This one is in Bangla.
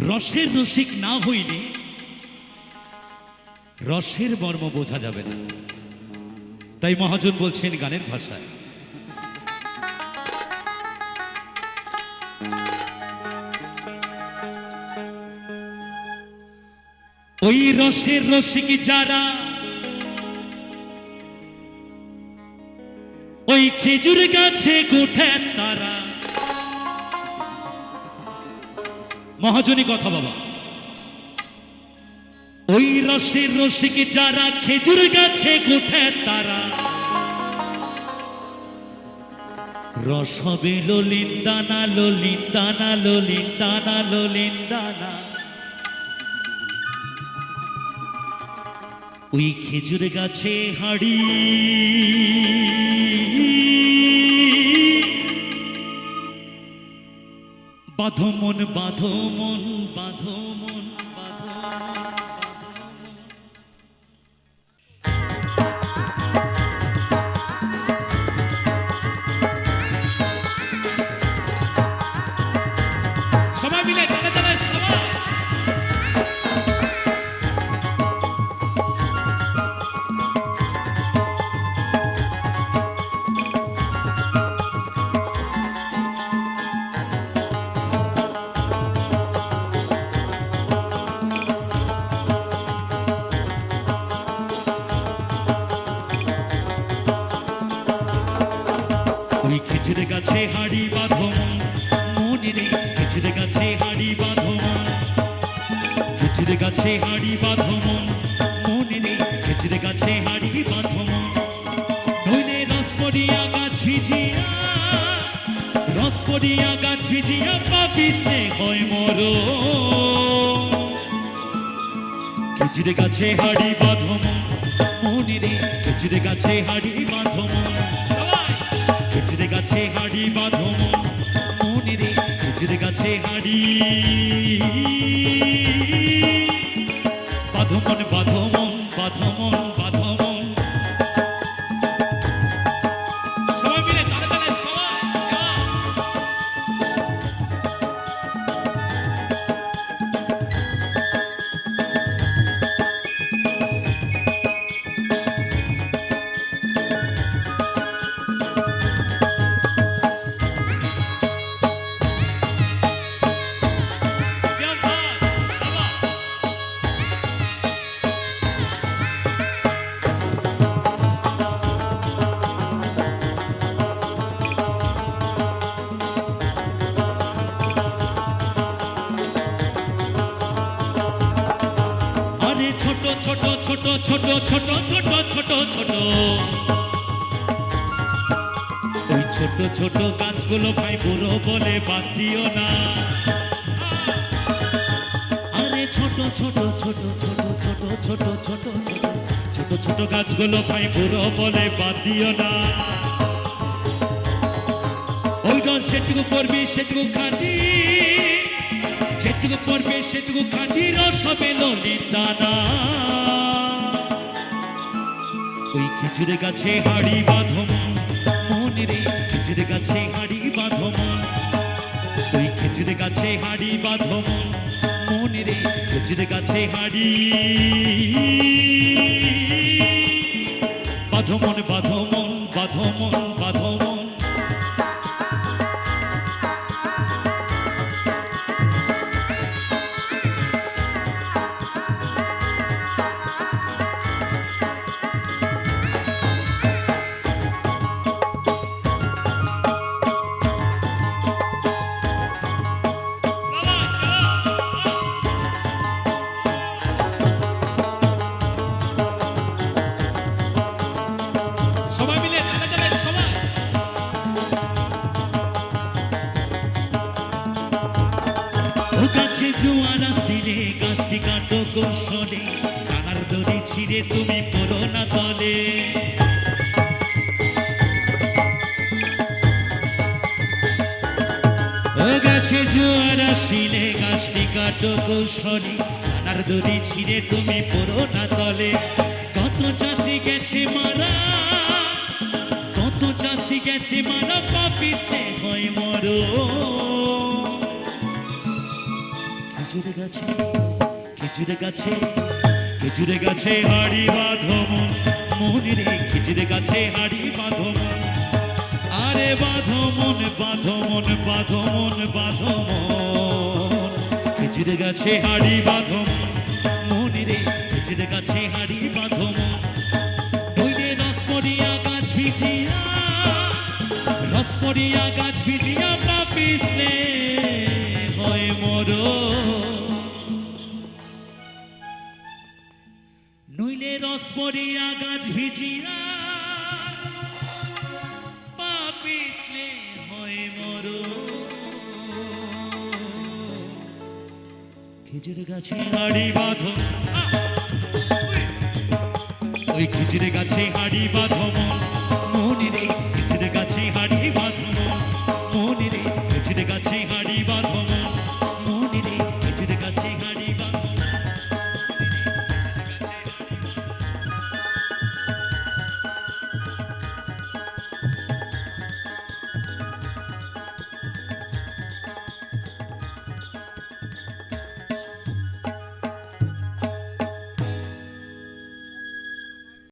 রসের রসিক না হইলে রসের মর্ম বোঝা যাবে না। তাই মহাজন বলছেন গানের ভাষায়, ওই রসের রসিক যারা ওই খেজুর গাছে গোঠেন তারা। মহাজনী কথা বাবা, ওই রসের রসিক যারা খেজুর গাছে গোঠেন তারা। রস হবে ললিন্দানা ললিন্দানা ললিন্দানা ললিন্দানা। ওই খেজুর গাছে হাড়ি বাঁধো মন বাঁধো মন বাঁধো মন বাঁধো। সবাই মিলে তালে তালে সবাই। খেজুর গাছে হাড়ি বাঁধো মন মনে রে, খেজুর গাছে হাড়ি বাঁধো মন, খেজুর গাছে হাড়ি বাঁধো মন মনে রে, খেজুর গাছে হাড়ি বাঁধো মন। নইলে রস পড়িয়া গাছ ভিজিয়া, রস পড়িয়া গাছ ভিজিয়া পাপিসে হয় মরো। খেজুর গাছে হাড়ি বাঁধো মন মনে রে, খেজুর গাছে হাড়ি বাঁধো মন। খেজুর গাছে হাড়ি বাঁধো মন মনে রে, খেজুর গাছে হাড়ি বাঁধো মন বাঁধো মন বাঁধো মন বাঁধো মন। সবাই মিলে তালে তালে সবাই। ছোট ছোট ছোট ছোট ছোট ছোট ছোট ছোট ওই ছোট ছোট গাছগুলো ভাই বুড়ো বলে বাদ দিও না। আরে ছোট ছোট ছোট ছোট ছোট ছোট ছোট ছোট ছোট গাছগুলো ভাই বুড়ো বলে বাদ দিও না। ওই গাছ সেটুকু পড়বি সেটুকু খাটি, যেটুকু পড়বে সেটুকু খাটি রস হবে ললিতানা। ওই খেজুর গাছে হাড়ি বাঁধো মন মনে রে, খেজুর গাছে হাড়ি বাঁধো মন। ওই খেজুর গাছে হাড়ি বাঁধো মন মনে রে, খেজুর গাছে হাড়ি বাঁধো মন বাঁধো মন বাঁধো মন বাঁধো মন। জোয়ার আসিলে গাছটি কাটো কৌশলে, টানার দড়ি ছিঁড়ে তুমি পড়ো না তলে। ও গাছে জোয়ার আসিলে গাছটি কাটো কৌশলে, টানার দড়ি ছিঁড়ে তুমি পড়ো না তলে। কত চাষি গেছে মারা, কত চাষি গেছে মারা, পাপিসে হয় মরো। খেজুর গাছে খেজুর গাছে খেজুর গাছে হাড়ি বাঁধো মন মনে রে খেজুর গাছে হাড়ি বাঁধো মন আরে বাঁধো মন বাঁধো মন বাঁধো মন বাঁধো মন খেজুর গাছে হাড়ি বাঁধো মন মনে রে খেজুর গাছে হাড়ি বাঁধো মন নইলে রস পড়িয়া গাছ ভিজিয়া রস পড়িয়া গাছ ভিজিয়া পা পিছলে হয় মরো নইলে রস পড়িয়া গাছ ভিজিয়া পা পিছলে হয় মরো খেজুর গাছে হাড়ি বাঁধো ওই খেজুর গাছে হাড়ি বাঁধো মন